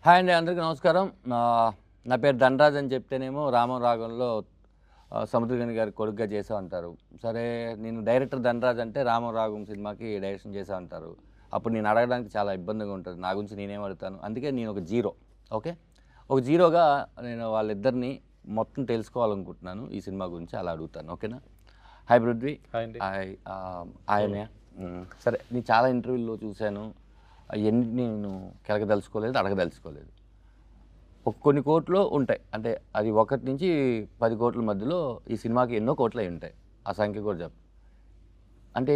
Hi అండి, అందరికీ నమస్కారం. నా పేరు ధనరాజ్ అని చెప్తేనేమో రామం రాగంలో సముద్రగని గారి కొడుకుగా చేసా అంటారు. సరే, నేను డైరెక్టర్ ధనరాజ్ అంటే రామం రాగం సినిమాకి డైరెక్షన్ చేసా అంటారు. అప్పుడు నేను అడగడానికి చాలా ఇబ్బందిగా ఉంటుంది. నా గురించి నేనేం అడుగుతాను? అందుకే నేను ఒక జీరో. ఓకే, ఒక జీరోగా నేను వాళ్ళిద్దరిని మొత్తం తెలుసుకోవాలనుకుంటున్నాను. ఈ సినిమా గురించి అలా అడుగుతాను. ఓకేనా? హాయ్ పృథ్వీ. హాయ్. ఆయనే. సరే, నేను చాలా ఇంటర్వ్యూల్లో చూశాను. అవన్నీ నేను కెలకదలుచుకోలేదు, అడగదలుచుకోలేదు. కొన్ని కోట్లు ఉంటాయి, అంటే అది 1 నుంచి 10 కోట్ల మధ్యలో ఈ సినిమాకి ఎన్నో కోట్లు అయి ఉంటాయి. ఆ సంఖ్య కూడా చెప్పు. అంటే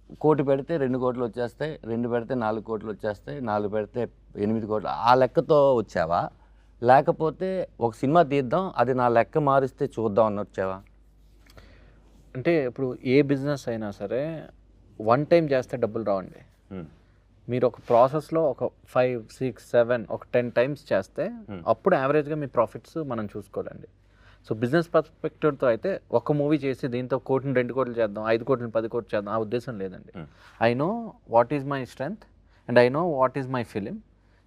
1 కోటి పెడితే 2 కోట్లు వచ్చేస్తాయి, 2 పెడితే 4 కోట్లు వచ్చేస్తాయి, 4 పెడితే 8 కోట్లు. ఆ లెక్కతో వచ్చావా, లేకపోతే ఒక సినిమా తీద్దాం, అది నా లెక్క మారిస్తే చూద్దాం అని వచ్చావా? అంటే ఇప్పుడు ఏ బిజినెస్ అయినా సరే వన్ టైం చేస్తే డబ్బులు రావండి. మీరు ఒక ప్రాసెస్లో ఒక 5, 6, 7 ఒక 10 టైమ్స్ చేస్తే అప్పుడు యావరేజ్గా మీ ప్రాఫిట్స్ మనం చూసుకోవాలండి. సో బిజినెస్ పర్స్పెక్టివ్తో అయితే ఒక మూవీ చేసి దీంతో 1 కోటిని 2 కోట్లు చేద్దాం, 5 కోట్లని 10 కోట్లు చేద్దాం, ఆ ఉద్దేశం లేదండి. I know what is my strength and I know what is my film.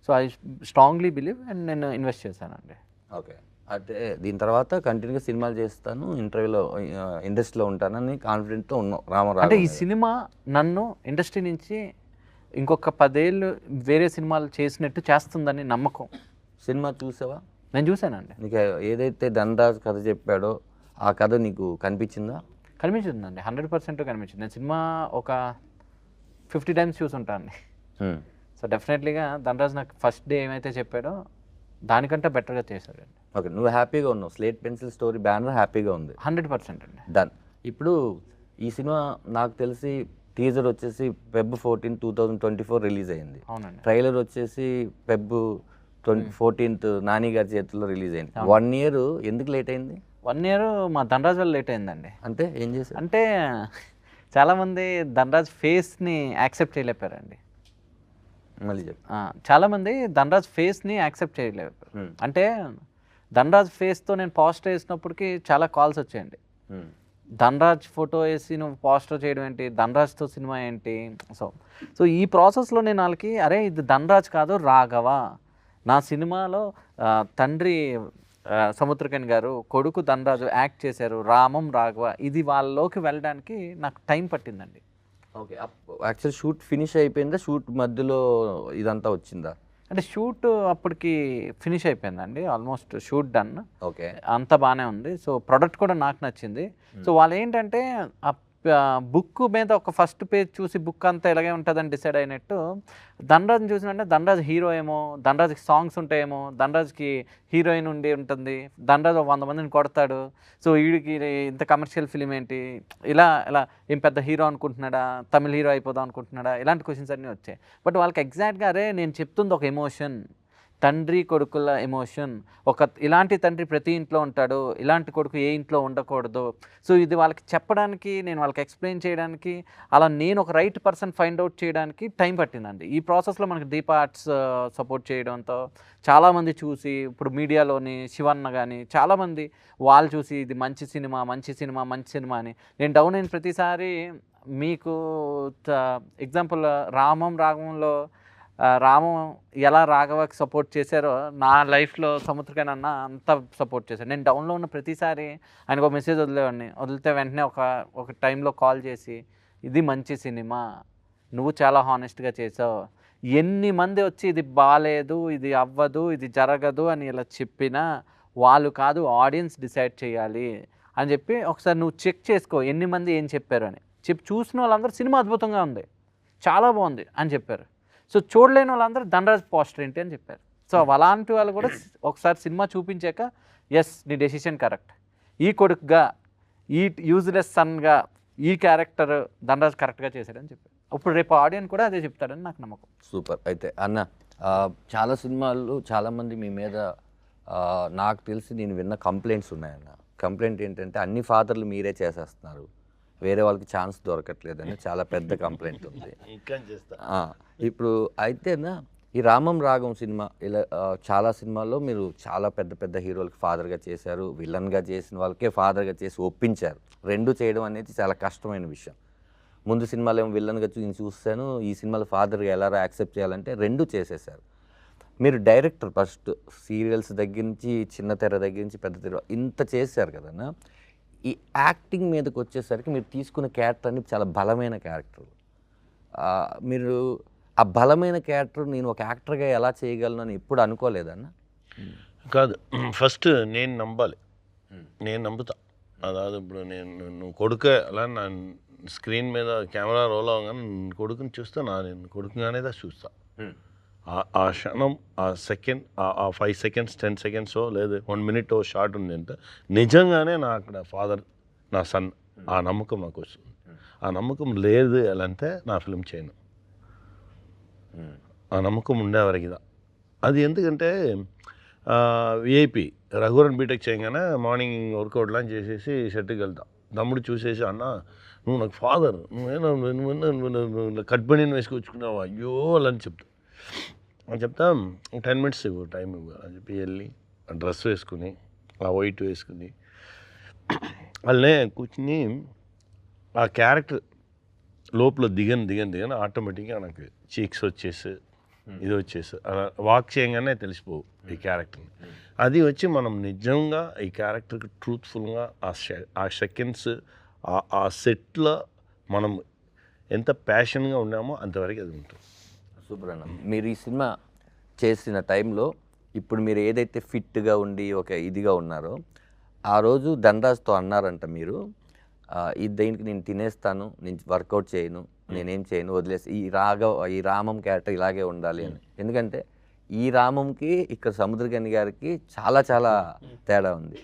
So I strongly believe and నేను ఇన్వెస్ట్ చేశానండి. ఓకే, అంటే దీని తర్వాత కంటిన్యూగా సినిమాలు చేస్తాను, ఇంటర్వ్యూలో ఇండస్ట్రీలో ఉంటానని కాన్ఫిడెంట్తో ఉన్నాం. రామారావు అంటే ఈ సినిమా నన్ను ఇండస్ట్రీ నుంచి ఇంకొక 10 ఏళ్ళు వేరే సినిమాలు చేసినట్టు చేస్తుందని నమ్మకం. సినిమా చూసావా? నేను చూశానండి. నీకు ఏదైతే ధనరాజ్ కథ చెప్పాడో ఆ కథ నీకు కనిపించిందా? కనిపించిందండి, 100% కనిపించింది. నేను సినిమా ఒక 50 టైమ్స్ చూసుంటాను. సో డెఫినెట్లీగా ధనరాజ్ నాకు ఫస్ట్ డే ఏమైతే చెప్పాడో దానికంటే బెటర్గా చేశాడండి. ఓకే, నువ్వు హ్యాపీగా ఉన్నావు. స్లేట్ పెన్సిల్ స్టోరీ బ్యానర్ హ్యాపీగా ఉంది. 100% అండి. డన్. ఇప్పుడు ఈ సినిమా నాకు తెలిసి టీజర్ వచ్చేసి Feb 14, 2024 రిలీజ్ అయింది. అవునండి. ట్రైలర్ వచ్చేసి Feb 14 నాని గారి చేతుల్లో రిలీజ్ అయింది. 1 year ఎందుకు లేట్ అయింది? 1 year మా ధనరాజ్ వల్ల లేట్ అయిందండి. అంటే ఏం చేశారు? అంటే చాలామంది ధనరాజ్ ఫేస్ని యాక్సెప్ట్ చేయలేపారండి. మళ్ళీ చెప్పు. చాలామంది ధనరాజ్ ఫేస్ని యాక్సెప్ట్ చేయలేపారు. అంటే ధనరాజ్ ఫేస్తో నేను పోస్టర్ వేసినప్పటికీ చాలా కాల్స్ వచ్చాయండి. ధనరాజ్ ఫోటో వేసి నువ్వు పోస్టర్ చేయడం ఏంటి, ధనరాజ్తో సినిమా ఏంటి? సో ఈ ప్రాసెస్లో నేను వాళ్ళకి, అరే ఇది ధనరాజ్ కాదు రాఘవ, నా సినిమాలో తండ్రి సముద్రకని గారు, కొడుకు ధనరాజు యాక్ట్ చేశారు, రామం రాఘవ, ఇది వాళ్ళలోకి వెళ్ళడానికి నాకు టైం పట్టిందండి. ఓకే, యాక్చువల్ షూట్ ఫినిష్ అయిపోయిందా? షూట్ మధ్యలో ఇదంతా వచ్చిందా? అంటే షూట్ అప్పటికి ఫినిష్ అయిపోయిందండి, ఆల్మోస్ట్ షూట్ డన్. ఓకే, అంతా బాగానే ఉంది. సో ప్రోడక్ట్ కూడా నాకు నచ్చింది. సో వాళ్ళు ఏంటంటే బుక్ మీద ఒక ఫస్ట్ పేజ్ చూసి బుక్ అంతా ఇలాగే ఉంటుందని డిసైడ్ అయినట్టు ధనరాజ్ని చూసినంటే ధనరాజ్ హీరో ఏమో, ధనరాజ్కి సాంగ్స్ ఉంటాయేమో, ధనరాజ్కి హీరోయిన్ ఉండి ఉంటుంది, ధనరాజ్ 100 మందిని కొడతాడు, సో వీడికి ఇంత కమర్షియల్ ఫిలిం ఏంటి, ఇలా ఇలా ఏం పెద్ద హీరో అనుకుంటున్నాడా, తమిళ హీరో అయిపోదాం అనుకుంటున్నాడా, ఇలాంటి క్వశ్చన్స్ అన్నీ వచ్చాయి. బట్ వాళ్ళకి ఎగ్జాక్ట్గా అరే నేను చెప్తుంది ఒక ఎమోషన్, తండ్రి కొడుకుల ఎమోషన్. ఇలాంటి తండ్రి ప్రతి ఇంట్లో ఉంటాడు, ఇలాంటి కొడుకు ఏ ఇంట్లో ఉండకూడదు. సో ఇది వాళ్ళకి చెప్పడానికి, నేను వాళ్ళకి ఎక్స్ప్లెయిన్ చేయడానికి, అలా నేను ఒక రైట్ పర్సన్ ఫైండ్ అవుట్ చేయడానికి టైం పట్టిందండి. ఈ ప్రాసెస్లో మనకి దీప ఆర్ట్స్ సపోర్ట్ చేయడంతో చాలామంది చూసి, ఇప్పుడు మీడియాలోని శివన్న కానీ చాలామంది వాళ్ళు చూసి ఇది మంచి సినిమా మంచి సినిమా మంచి సినిమా అని. నేను డౌన్ అయిన ప్రతిసారి మీకు ఎగ్జాంపుల్ రామం రాగంలో రామం ఎలా రాఘవకి సపోర్ట్ చేశారో నా లైఫ్లో సముద్రకని అన్న అంత సపోర్ట్ చేశారు. నేను డౌన్లో ఉన్న ప్రతిసారి ఆయనకు ఒక మెసేజ్ వదిలేవాడిని. వదిలితే వెంటనే ఒక టైంలో కాల్ చేసి ఇది మంచి సినిమా, నువ్వు చాలా హానెస్ట్గా చేసావు, ఎన్ని మంది వచ్చి ఇది బాగాలేదు, ఇది అవ్వదు, ఇది జరగదు అని ఇలా చెప్పినా వాళ్ళు కాదు, ఆడియన్స్ డిసైడ్ చేయాలి అని చెప్పి ఒకసారి నువ్వు చెక్ చేసుకో ఎన్ని మంది ఏం చెప్పారు అని చెప్పి చూసిన వాళ్ళందరూ సినిమా అద్భుతంగా ఉంది, చాలా బాగుంది అని చెప్పారు. సో చూడలేని వాళ్ళందరూ ధనరాజ్ పోస్టర్ ఏంటి అని చెప్పారు. సో అలాంటి వాళ్ళు కూడా ఒకసారి సినిమా చూపించాక ఎస్ నీ డెసిషన్ కరెక్ట్, ఈ కొడుకుగా, ఈ యూజ్లెస్ సన్గా ఈ క్యారెక్టర్ ధనరాజ్ కరెక్ట్గా చేశాడని చెప్పారు. ఇప్పుడు రేపు ఆడియన్స్ కూడా అదే చెప్తాడని నాకు నమ్మకం. సూపర్. అయితే అన్న, చాలా సినిమాలు చాలామంది మీ మీద నాకు తెలిసి నేను విన్న కంప్లైంట్స్ ఉన్నాయన్న. కంప్లైంట్ ఏంటంటే అన్ని ఫాదర్లు మీరే చేసేస్తున్నారు, వేరే వాళ్ళకి ఛాన్స్ దొరకట్లేదని చాలా పెద్ద కంప్లైంట్ ఉంది. ఇప్పుడు అయితేనా ఈ రామం రాగం సినిమా ఇలా చాలా సినిమాల్లో మీరు చాలా పెద్ద పెద్ద హీరోలకి ఫాదర్గా చేశారు, విలన్గా చేసిన వాళ్ళకే ఫాదర్గా చేసి ఒప్పించారు. రెండు చేయడం అనేది చాలా కష్టమైన విషయం. ముందు సినిమాలో ఏమో విలన్గా చూస్తాను, ఈ సినిమాలో ఫాదర్గా ఎలా యాక్సెప్ట్ చేయాలంటే రెండు చేసేసారు. మీరు డైరెక్టర్ ఫస్ట్ సీరియల్స్ దగ్గర నుంచి చిన్న తెర దగ్గర నుంచి పెద్ద తెర ఇంత చేశారు కదన్నా. ఈ యాక్టింగ్ మీదకి వచ్చేసరికి మీరు తీసుకున్న క్యారెక్టర్ అన్ని చాలా బలమైన క్యారెక్టర్. మీరు ఆ బలమైన క్యారెక్టర్ నేను ఒక యాక్టర్గా ఎలా చేయగలను అని ఎప్పుడు అనుకోలేదన్న? కాదు, ఫస్ట్ నేను నమ్మాలి, నేను నమ్ముతా. అదాదు ఇప్పుడు నువ్వు కొడుక అలా నా స్క్రీన్ మీద కెమెరా రోల్ అవ్వగానే కొడుకుని చూస్తా, నేను కొడుకుగానే చూస్తా. ఆ క్షణం, ఆ సెకండ్, ఆ 5 seconds 10 seconds లేదు 1 minute షార్ట్ ఉంది అంటే నిజంగానే నా అక్కడ ఫాదర్ నా సన్, ఆ నమ్మకం నాకు వస్తుంది. ఆ నమ్మకం లేదు ఎలా అంటే నా ఫిల్మ్ చేయను. ఆ నమ్మకం ఉండేవరకిదా అది. ఎందుకంటే విఐపి రఘువరన్ బీటెక్ చేయగానే మార్నింగ్ వర్కౌట్ లాంచ్ చేసేసి షెట్కి వెళ్తా. తమ్ముడు చూసేసి అన్న నువ్వు నాకు ఫాదర్, నువ్వేనా కట్ బనీని వేసుకొచ్చుకున్నావు, అయ్యో అలా అని చెప్తా. అని చెప్తా 10 minutes ఇవ్వు, టైం ఇవ్వు అని చెప్పి వెళ్ళి ఆ డ్రెస్ వేసుకుని ఆ వైట్ వేసుకుని వాళ్ళనే కూర్చుని ఆ క్యారెక్టర్ లోపల దిగని ఆటోమేటిక్గా నాకు చీక్స్ వచ్చేసి ఇది వచ్చేసి అలా వాక్ చేయగానే తెలిసిపోవు ఈ క్యారెక్టర్ని. అది వచ్చి మనం నిజంగా ఈ క్యారెక్టర్కి ట్రూత్ఫుల్గా ఆ సెకండ్స్ ఆ సెట్లో మనం ఎంత ప్యాషన్గా ఉన్నామో అంతవరకు అది ఉంటుంది. సూపర్ అన్న. మీరు ఈ సినిమా చేసిన టైంలో ఇప్పుడు మీరు ఏదైతే ఫిట్గా ఉండి ఒక ఇదిగా ఉన్నారో ఆ రోజు ధనరాజ్తో అన్నారంట మీరు, దీనికి నేను తినేస్తాను, నేను వర్కౌట్ చేయను, నేనేం చేయను, వదిలేసి ఈ రామం క్యారెక్టర్ ఇలాగే ఉండాలి అని. ఎందుకంటే ఈ రామంకి ఇక్కడ సముద్రగని గారికి చాలా చాలా తేడా ఉంది.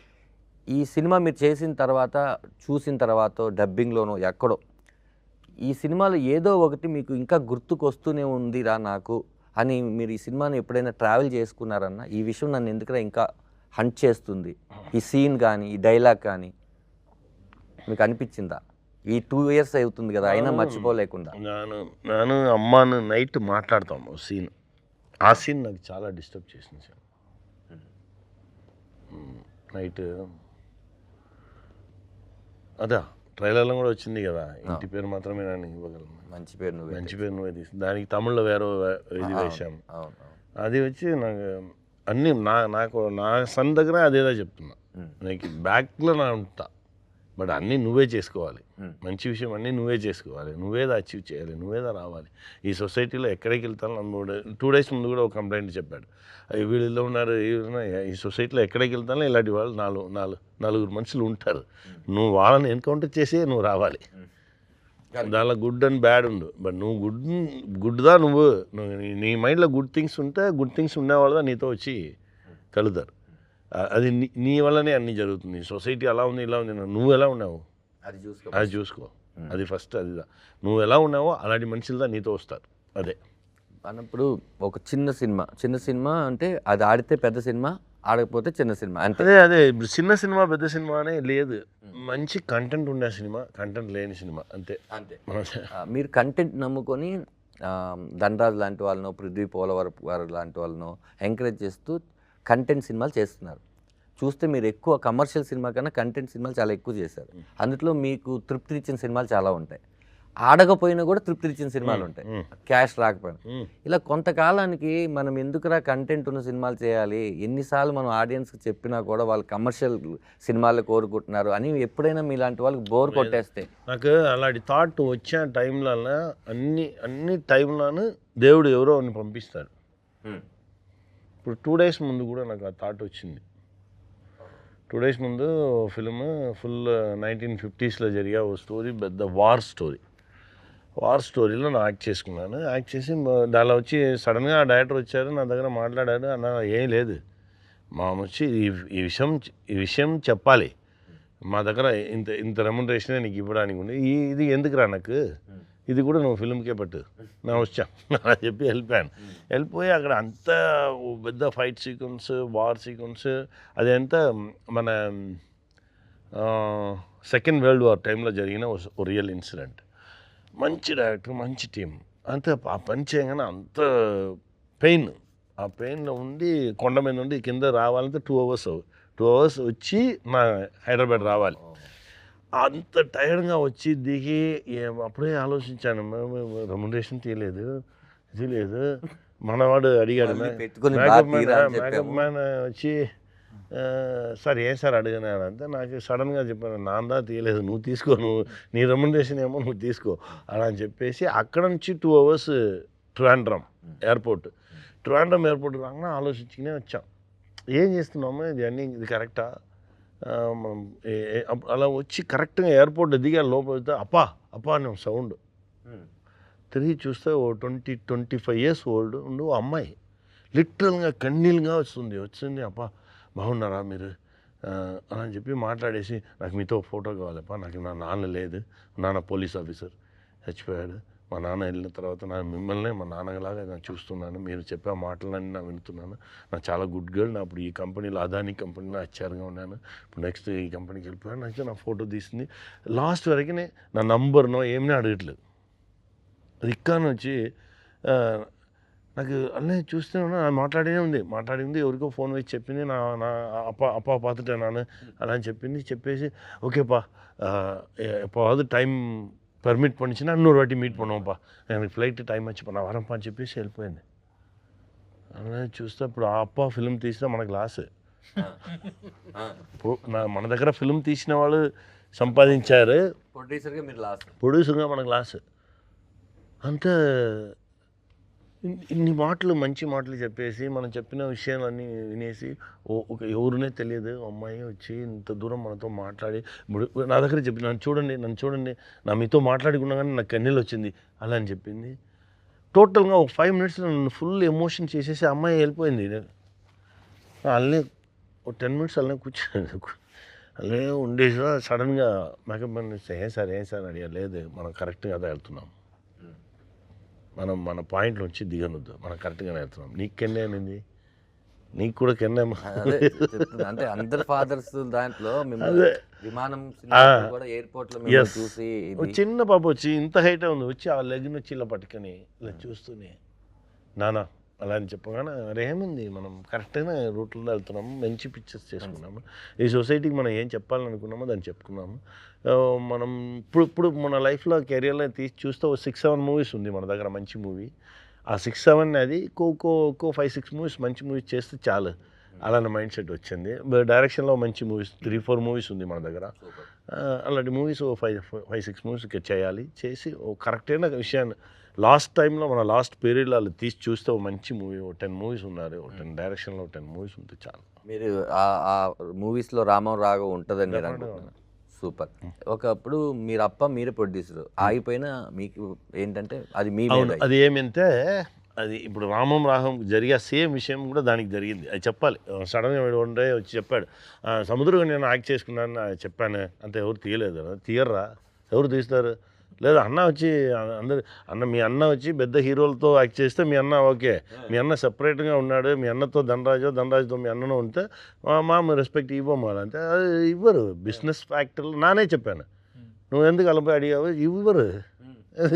ఈ సినిమా మీరు చేసిన తర్వాత చూసిన తర్వాత డబ్బింగ్లోనో ఎక్కడో ఈ సినిమాలో ఏదో ఒకటి మీకు ఇంకా గుర్తుకొస్తూనే ఉందిరా నాకు అని మీరు ఈ సినిమాని ఎప్పుడైనా ట్రావెల్ చేసుకున్నారన్న? ఈ విషయం నన్ను ఎందుకంటే ఇంకా హంట్ చేస్తుంది, ఈ సీన్ కానీ ఈ డైలాగ్ కానీ మీకు అనిపించిందా? ఈ 2 years అవుతుంది కదా అయినా మర్చిపోలేకుండా. నేను అమ్మాను నైట్ మాట్లాడతాము సీన్, ఆ సీన్ నాకు చాలా డిస్టర్బ్ చేసింది సార్. నైట్ అదా ట్రైలర్లో కూడా వచ్చింది కదా, ఇంటి పేరు మాత్రమే నేను ఇవ్వగలను, మంచి పేరు నువ్వే తీసి దానికి తమిళ్లో వేరే ఇది వేసాము. అది వచ్చి నాకు అన్నీ నాకు నా సన్ దగ్గర అదేదో చెప్తున్నా, నాకు బ్యాక్లో నా ఉంటా, బట్ అన్నీ నువ్వే చేసుకోవాలి, మంచి విషయం అన్నీ నువ్వే చేసుకోవాలి, నువ్వేదా అచీవ్ చేయాలి, నువ్వేదా రావాలి. ఈ సొసైటీలో ఎక్కడికి వెళ్తాను నన్ను 2 days ముందు కూడా ఒక కంప్లైంట్ చెప్పాడు, వీళ్ళు ఇలా ఉన్నారు, ఈ సొసైటీలో ఎక్కడికి వెళ్తానో ఇలాంటి వాళ్ళు 4 మనుషులు ఉంటారు, నువ్వు వాళ్ళని ఎన్కౌంటర్ చేసి నువ్వు రావాలి. దానిలో గుడ్ అండ్ బ్యాడ్ ఉండు, బట్ నువ్వు గుడ్దా నువ్వు నీ మైండ్లో గుడ్ థింగ్స్ ఉంటే గుడ్ థింగ్స్ ఉండేవాళ్ళదా నీతో వచ్చి కలుగుతారు. అది నీ వల్లనే అన్నీ జరుగుతుంది. సొసైటీ అలా ఉంది ఇలా ఉంది, నువ్వు ఎలా ఉన్నావు అది చూసుకో, అది ఫస్ట్. అదిదా నువ్వు ఎలా ఉన్నావో అలాంటి మనుషులదా నీతో వస్తారు. అదే అన్నప్పుడు ఒక చిన్న సినిమా అంటే అది ఆడితే పెద్ద సినిమా, ఆడకపోతే చిన్న సినిమా అంటే అదే ఇప్పుడు చిన్న సినిమా పెద్ద సినిమా అనే లేదు, మంచి కంటెంట్ ఉండే సినిమా, కంటెంట్ లేని సినిమా అంతే. మీరు కంటెంట్ నమ్ముకొని ధనరాజ్ లాంటి వాళ్ళనో పృథ్వీ పోలవరపు గారు లాంటి వాళ్ళనో ఎంకరేజ్ చేస్తూ కంటెంట్ సినిమాలు చేస్తున్నారు. చూస్తే మీరు ఎక్కువ కమర్షియల్ సినిమా కన్నా కంటెంట్ సినిమాలు చాలా ఎక్కువ చేశారు. అందులో మీకు తృప్తినిచ్చిన సినిమాలు చాలా ఉంటాయి, ఆడకపోయినా కూడా తృప్తినిచ్చిన సినిమాలు ఉంటాయి, క్యాష్ రాకపోయినా. ఇలా కొంతకాలానికి మనం ఎందుకురా కంటెంట్ ఉన్న సినిమాలు చేయాలి, ఎన్నిసార్లు మనం ఆడియన్స్కి చెప్పినా కూడా వాళ్ళు కమర్షియల్ సినిమాలు కోరుకుంటున్నారు అని ఎప్పుడైనా మీలాంటి వాళ్ళకి బోర్ కొట్టేస్తే? నాకు అలాంటి థాట్ వచ్చే టైంలో అన్ని టైంలోనూ దేవుడు ఎవరో అని పంపిస్తాడు. ఇప్పుడు 2 days ముందు కూడా నాకు ఆ థాట్ వచ్చింది. 2 days ముందు ఫిల్మ్ ఫుల్ 1950s జరిగే ఓ స్టోరీ, పెద్ద వార్ స్టోరీలో నేను యాక్ట్ చేసుకున్నాను. యాక్ట్ చేసి దానిలో వచ్చి సడన్గా ఆ డైరెక్టర్ వచ్చారు, నా దగ్గర మాట్లాడారు. అన్న ఏం లేదు, మా వచ్చి ఈ విషయం చెప్పాలి, మా దగ్గర ఇంత రెమ్యునరేషన్ నీకు ఇవ్వడానికి ఉంది, ఇది ఎందుకురా నాకు, ఇది కూడా నువ్వు ఫిల్మ్కే పట్టు, నా వచ్చా అలా చెప్పి వెళ్ళిపోయి అక్కడ అంత పెద్ద ఫైట్ సీక్వెన్స్, వార్ సీక్వెన్స్, అది అంతా మన సెకండ్ వరల్డ్ వార్ టైంలో జరిగిన ఓ రియల్ ఇన్సిడెంట్. మంచి డైరెక్టర్, మంచి టీం, అంతే. ఆ పని చేయగానే అంత ఆ పెయిన్లో ఉండి కొండ మీద ఉండి కింద రావాలంటే 2 hours వచ్చి నా హైదరాబాద్ రావాలి. అంత టైర్డ్గా వచ్చి దిగి అప్పుడే ఆలోచించాను, రెమ్యునరేషన్ తీయలేదు, ఇది లేదు, మనవాడు అడిగాడు మళ్ళీ పెట్టుకొని మేకప్ బాగా మ్యాన్ తీరా అని మేకప్ చెప్పాము. మ్యాన్ వచ్చి సార్ ఏం సార్ అడిగాను అంటే నాకు సడన్గా చెప్పాను నాందా తీయలేదు నువ్వు తీసుకో నువ్వు నీ రెమ్యునరేషన్ ఏమో నువ్వు తీసుకో అలా అని చెప్పేసి అక్కడ నుంచి 2 hours ట్రాండ్రమ్ ఎయిర్పోర్ట్ రాగానే ఆలోచించుకునే వచ్చాం ఏం చేస్తున్నాము ఇది కరెక్టా మనం అలా వచ్చి కరెక్ట్గా ఎయిర్పోర్ట్ దిగా లోపల వెళ్తే అప్పా అనే సౌండ్ తిరిగి చూస్తే ఓ 25 years ఓల్డ్ ఓ అమ్మాయి లిటరల్గా కన్నీళ్ళుగా వచ్చింది అప్పా బాగున్నారా మీరు అలా అని చెప్పి మాట్లాడేసి నాకు మీతో ఫోటో కావాలప్పా నాకు నా నాన్న లేదు నాన్న పోలీస్ ఆఫీసర్ చచ్చిపోయాడు మా నాన్న వెళ్ళిన తర్వాత మిమ్మల్ని మా నాన్నలాగా నేను చూస్తున్నాను మీరు చెప్పే మాటలన్నీ నేను వింటున్నాను నాకు చాలా గుడ్ గర్ల్ నా ఇప్పుడు ఈ కంపెనీలో అదానీ కంపెనీలో హెచ్ఆర్గా ఉన్నాను ఇప్పుడు నెక్స్ట్ ఈ కంపెనీకి వెళ్ళిపోయాను నాకు నా ఫోటో తీసింది లాస్ట్ వరకు నా నంబర్నో ఏమీ అడగట్లేదు అది ఇక్కాను వచ్చి నాకు అన్నీ చూస్తూనే ఉన్నా మాట్లాడింది ఎవరికో ఫోన్ వేసి చెప్పింది నా அப்பா பார்த்துட்டேன் நான் అలా అని చెప్పేసి ఓకేப்பா எப்போவாவது டைம் పర్మిట్ பண்ணிச்சுன்னா இன்னொரு வாட்டி மீட் பண்ணுவோம்ப்பா எனக்கு ఫ్లైట్ టైం వచ్చిపా నా వరంపా అని చెప్పేసి వెళ్ళిపోయింది అలా చూస్తే ఇప్పుడు ఆ అప్ప ఫిల్మ్ తీసినా మనకు లాస్ మన దగ్గర ఫిల్మ్ తీసిన వాళ్ళు సంపాదించారు ప్రొడ్యూసర్గా మనకు లాస్ అంతా ఇన్ని మాటలు మంచి మాటలు చెప్పేసి మనం చెప్పిన విషయాలన్నీ వినేసి ఎవరునే తెలియదు అమ్మాయి వచ్చి ఇంత దూరం మనతో మాట్లాడి నా దగ్గర చెప్పి నన్ను చూడండి నా మీతో మాట్లాడుకున్నా కానీ నాకు కన్నీళ్ళు వచ్చింది అలా అని చెప్పింది టోటల్గా ఒక 5 minutes నన్ను ఫుల్ ఎమోషన్ చేసేసి అమ్మాయి వెళ్ళిపోయింది అలానే ఒక 10 minutes అలానే కూర్చోండి అలానే ఉండేసి సడన్గా మేకప్ ఏం సార్ అడిగా లేదు మనం కరెక్ట్గా అదే వెళ్తున్నాం మన పాయింట్ నుంచి దిగనొద్దు మనం కరెక్ట్గానే వెళ్తున్నాం నీకు కెన్నే అనింది నీకు కూడా కెన్నే అంటే అందరు ఫాదర్స్ దాంట్లో విమానం ఎయిర్పోర్ట్ లో చూసి చిన్న పాప వచ్చి ఇంత హైట్ ఉంది వచ్చి ఆ లెగ్ని వచ్చి ఇలా పట్టుకొని ఇలా చూస్తూనే నానా అలా అని చెప్పగానే ఏముంది మనం కరెక్ట్గా రూట్లో వెళ్తున్నాము మంచి పిక్చర్స్ చేసుకున్నాము ఈ సొసైటీకి మనం ఏం చెప్పాలనుకున్నామో దాన్ని చెప్పుకున్నాము మనం ఇప్పుడు మన లైఫ్లో కెరియర్లో తీసి చూస్తే 6-7 మూవీస్ ఉంది మన దగ్గర మంచి మూవీ ఆ 6-7 అది ఇంకో 5-6 మూవీస్ మంచి మూవీస్ చేస్తే చాలు అలానే మైండ్ సెట్ వచ్చింది డైరెక్షన్లో మంచి మూవీస్ 3-4 మూవీస్ ఉంది మన దగ్గర అలాంటి మూవీస్ 5-6 మూవీస్ చేయాలి చేసి కరెక్ట్ అయిన విషయాన్ని లాస్ట్ టైంలో మన లాస్ట్ పీరియడ్లో వాళ్ళు తీసి చూస్తే మంచి మూవీ 10 మూవీస్ ఉన్నారు 10 డైరెక్షన్లో 10 మూవీస్ ఉంటే చాలు మీరు ఆ మూవీస్లో రామం రాఘవ్ ఉంటుందని మీరు అనుకుంటున్నారు సూపర్ ఒకప్పుడు మీరే ప్రొడ్యూసర్ ఆగిపోయినా మీకు ఏంటంటే అది మీ అది ఏమంటే అది ఇప్పుడు రామం రాఘవం జరిగే సేమ్ విషయం కూడా దానికి జరిగింది అది చెప్పాలి సడన్గా వన్ డే వచ్చి చెప్పాడు సముద్రం నేను యాక్ట్ చేసుకున్నాను చెప్పాను అంతే ఎవరు తీయలేదు తీయర్రా ఎవరు తీస్తారు లేదా అన్న వచ్చి మీ అన్న వచ్చి పెద్ద హీరోలతో యాక్ట్ చేస్తే మీ అన్న ఓకే మీ అన్న సపరేట్గా ఉన్నాడు మీ అన్నతో ధనరాజుతో మీ అన్నను ఉంటే మా రెస్పెక్ట్ ఇవ్వము అంటే అది ఇవ్వరు బిజినెస్ ఫ్యాక్టర్లు నానే చెప్పాను నువ్వు ఎందుకు అలపై అడిగావు ఇవ్వరు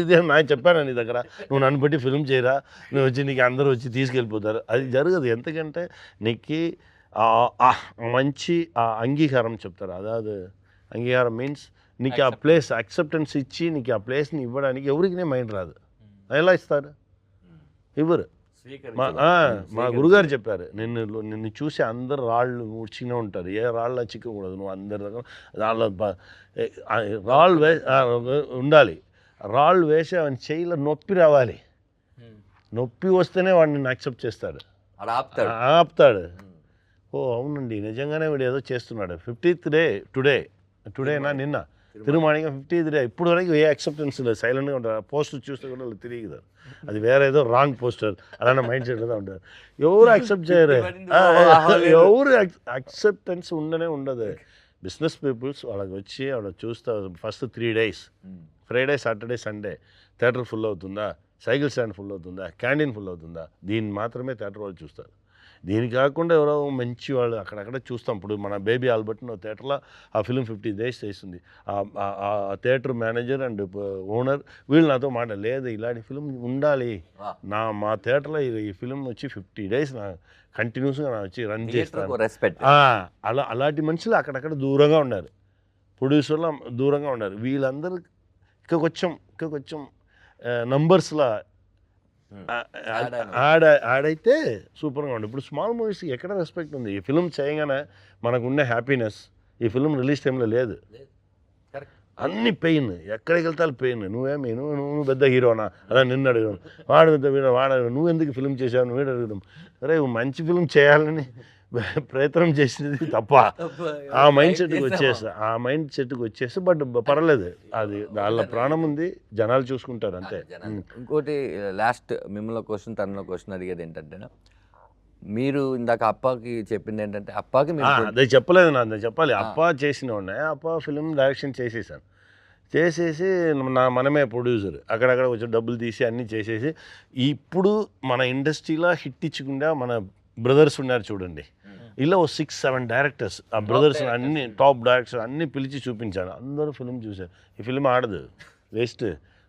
ఇదే నేను చెప్పాను నీ దగ్గర నువ్వు నన్ను బట్టి ఫిల్మ్ చేయరా నువ్వు వచ్చి నీకు అందరూ వచ్చి తీసుకెళ్ళిపోతారు అది జరగదు ఎందుకంటే నీకు మంచి అంగీకారం చెప్తారు అదాదు అంగీకారం మీన్స్ నీకు ఆ ప్లేస్ యాక్సెప్టెన్స్ ఇచ్చి నీకు ఆ ప్లేస్ని ఇవ్వడానికి ఎవరికి మైండ్ రాదు ఎలా ఇస్తారు ఇవ్వరు మా గురుగారు చెప్పారు నిన్ను చూసి అందరు రాళ్ళు ఉడిచినే ఉంటారు ఏ రాళ్ళ చిక్కకూడదు నువ్వు అందరి దగ్గర రాళ్ళు ఉండాలి రాళ్ళు వేసి అవన్నీ చేయిలో నొప్పి రావాలి నొప్పి వస్తేనే వాడిని యాక్సెప్ట్ చేస్తాడు ఆపుతాడు అవునండి నిజంగానే వీడు ఏదో చేస్తున్నాడు 50th డే టుడేనా నిన్న తిరుమాణిగా 50th డే ఇప్పుడు వరకు ఏ యాక్సెప్టెన్స్ లేదు సైలెంట్గా ఉంటారు పోస్టర్ చూస్తే కూడా వాళ్ళు తిరిగిదా అది వేరే ఏదో రాంగ్ పోస్టర్ అలానే మైండ్ సెట్గా ఉంటారు ఎవరు యాక్సెప్ట్ చేయరు ఎవరు యాక్సెప్టెన్స్ ఉండదు బిజినెస్ పీపుల్స్ వాళ్ళకి వచ్చి వాళ్ళకి చూస్తారు first 3 days Friday Saturday Sunday theatre full అవుతుందా సైకిల్ స్టాండ్ ఫుల్ అవుతుందా క్యాంటీన్ ఫుల్ అవుతుందా దీన్ని మాత్రమే థియేటర్ వాళ్ళు చూస్తారు దీని కాకుండా ఎవరో మంచి వాళ్ళు అక్కడక్కడ చూస్తాం ఇప్పుడు మన బేబీ ఆల్బర్ట్ థియేటర్లో ఆ ఫిలిం 50 days చేస్తుంది ఆ థియేటర్ మేనేజర్ అండ్ ఓనర్ వీళ్ళు నాతో లేదు ఇలాంటి ఫిలిం ఉండాలి మా థియేటర్లో ఈ ఫిలిం వచ్చి 50 days నా కంటిన్యూస్గా నా వచ్చి రన్ చేస్తాను అలాంటి మనుషులు అక్కడక్కడ దూరంగా ఉన్నారు ప్రొడ్యూసర్లు దూరంగా ఉన్నారు వీళ్ళందరూ ఇంకా కొంచెం నంబర్స్లో ఆడైతే సూపర్గా ఉండే. ఇప్పుడు స్మాల్ మూవీస్ ఎక్కడ రెస్పెక్ట్ ఉంది? ఈ ఫిల్మ్ చేయగానే మనకున్న హ్యాపీనెస్ ఈ ఫిల్మ్ రిలీజ్ టైంలో లేదు. అన్ని పెయిన్, ఎక్కడికి వెళ్తాను పెయిన్. నువ్వు పెద్ద హీరోనా అలా నిన్ను అడగడం, వాడు పెద్ద హీరో వాడు నువ్వు ఎందుకు ఫిల్మ్ చేసావు నువ్వు అడగడం. అరే మంచి ఫిల్మ్ చేయాలని ప్రయత్నం చేసినది తప్ప ఆ మైండ్ సెట్కి వచ్చేసి బట్ పర్లేదు, అది వాళ్ళ ప్రాణం ఉంది, జనాలు చూసుకుంటారు అంతే. ఇంకోటి లాస్ట్ మిమ్మల్ని క్వశ్చన్ తనలో క్వశ్చన్ అడిగేది ఏంటంటే, మీరు ఇందాక అప్పాకి చెప్పింది ఏంటంటే అప్పాకి అదే చెప్పలేదు నా చెప్పాలి. అప్పా చేసిన ఉన్నాయి, అప్పా ఫిల్మ్ డైరెక్షన్ చేసేసాను, చేసేసి మనమే ప్రొడ్యూసర్, అక్కడక్కడ వచ్చి డబ్బులు తీసి అన్నీ చేసేసి ఇప్పుడు మన ఇండస్ట్రీలో హిట్ ఇచ్చకుండా మన బ్రదర్స్ ఉన్నారు చూడండి, ఇలా 6-7 డైరెక్టర్స్, ఆ బ్రదర్స్ అన్ని టాప్ డైరెక్టర్స్ అన్నీ పిలిచి చూపించాను. అందరూ ఫిల్మ్ చూశారు. ఈ ఫిల్మ్ ఆడదు, వేస్ట్,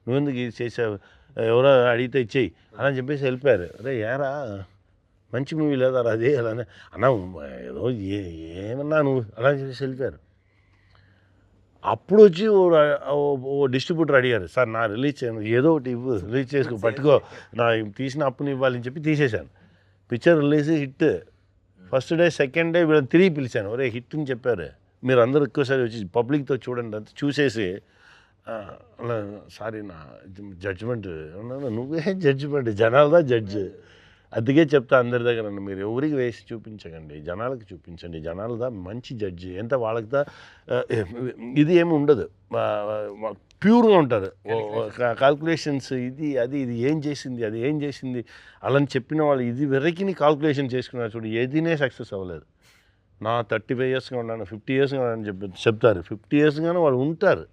నువ్వెందుకు ఇది చేసావు, ఎవరో అడిగితే ఇచ్చేయి అని చెప్పేసి వెళ్ళిపోయారు. అరే ఏరా మంచి మూవీ లేదా అదే అలానే అన్నా ఏదో ఏమన్నా నువ్వు అలా చెప్పేసి వెళ్ళిపోయారు. అప్పుడు వచ్చి ఓ డిస్ట్రిబ్యూటర్ అడిగారు, సార్ నా రిలీజ్ చేయను, ఏదో ఒకటి ఇవ్వు, రిలీజ్ చేసుకో, పట్టుకో, నా తీసిన అప్పుని ఇవ్వాలని చెప్పి తీసేశాను. Picture release hit. First day second day వీళ్ళని తిరిగి పిలిచాను, ఒరే హిట్ అని చెప్పారు, మీరు అందరూ ఎక్కువసారి వచ్చి పబ్లిక్తో చూడండి అంతా చూసేసి అలా సారీ నా జడ్జిమెంట్. నువ్వే జడ్జిమెంట్, జనాలదా జడ్జ్. అందుకే చెప్తా అందరి దగ్గర, మీరు ఎవరికి వేసి చూపించకండి, జనాలకు చూపించండి, జనాలదా మంచి జడ్జి. ఎంత వాళ్ళకిదా ఇది ఏమి ఉండదు, ప్యూర్గా ఉంటారు. కాల్కులేషన్స్ ఇది ఏం చేసింది, అది ఏం చేసింది అలా చెప్పిన వాళ్ళు ఇది వరకు కాల్కులేషన్ చేసుకున్నారు చూడు, ఏదీనే సక్సెస్ అవ్వలేదు. నా 35 ఇయర్స్గా ఉన్నాను, 50 ఇయర్స్గా ఉన్నాను చెప్తారు. 50 ఇయర్స్గానే వాళ్ళు ఉంటారు.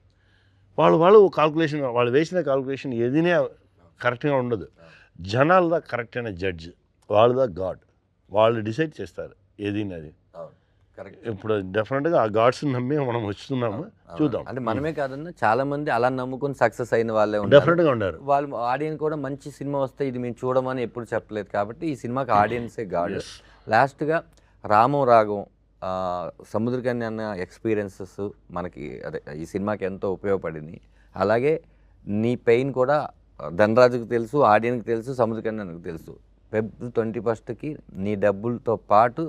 వాళ్ళు కాల్కులేషన్, వాళ్ళు వేసిన కాల్కులేషన్ ఏదీనే కరెక్ట్గా ఉండదు. జనాలదా కరెక్ట్ అయిన జడ్జ్, వాళ్ళదా గాడ్, వాళ్ళు డిసైడ్ చేస్తారు ఏదైనా అది. ఇప్పుడు డెఫినెట్గా ఆ గాడ్స్ని నమ్మి మనం వస్తున్నాము, చూద్దాం. అంటే మనమే కాదన్నా చాలా మంది అలా నమ్ముకొని సక్సెస్ అయిన వాళ్ళే డెఫినెట్గా ఉన్నారు. వాళ్ళు ఆడియన్స్ కూడా మంచి సినిమా వస్తే ఇది మేము చూడమని ఎప్పుడు చెప్పలేదు కాబట్టి ఈ సినిమాకి ఆడియన్సే గాడ్. లాస్ట్గా రామం రాగం సముద్రకన్య అన్న ఎక్స్పీరియన్సెస్ మనకి అదే ఈ సినిమాకి ఎంతో ఉపయోగపడింది. అలాగే నీ పెయిన్ కూడా ధనరాజుకి తెలుసు, ఆడియన్కి తెలుసు, సముద్రకన్యకి తెలుసు. February 21కి నీ డబ్బులతో పాటు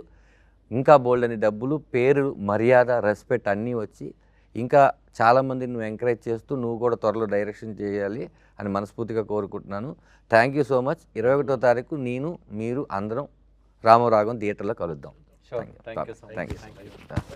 ఇంకా బోల్డ్ అని డబ్బులు, పేరు, మర్యాద, రెస్పెక్ట్ అన్నీ వచ్చి ఇంకా చాలామందిని నువ్వు ఎంకరేజ్ చేస్తూ నువ్వు కూడా త్వరలో డైరెక్షన్ చేయాలి అని మనస్ఫూర్తిగా కోరుకుంటున్నాను. Thank you so much. 21వ తారీఖు నేను, మీరు అందరం రామరాగం థియేటర్లో కలుద్దాం. Thank you.